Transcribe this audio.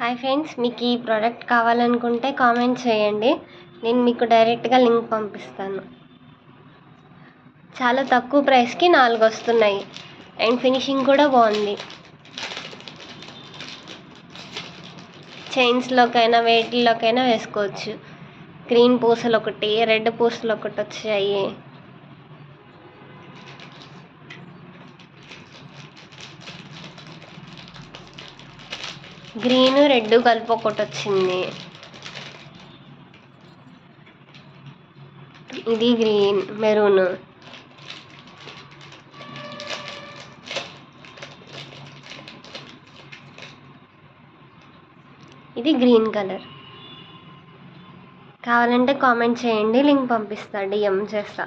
Hi friends, మీకు ఈ product కావాలనుకుంటే కామెంట్ చేయండి. నేను మీకు డైరెక్ట్గా లింక్ పంపిస్తాను. చాలా తక్కువ ప్రైస్కి 4 వస్తున్నాయి అండ్ ఫినిషింగ్ కూడా బాగుంది. చైన్స్లోకైనా వేటిల్లోకైనా వేసుకోవచ్చు. గ్రీన్ పూసలు ఒకటి, రెడ్ పూసలు ఒకటి వచ్చాయి. గ్రీన్ రెడ్ కలిపి ఒకటి వచ్చింది. ఇది గ్రీన్ మెరూన్. ఇది గ్రీన్ కలర్. కావాలంటే కామెంట్ చేయండి, లింక్ పంపిస్తా, డిఎం చేస్తా.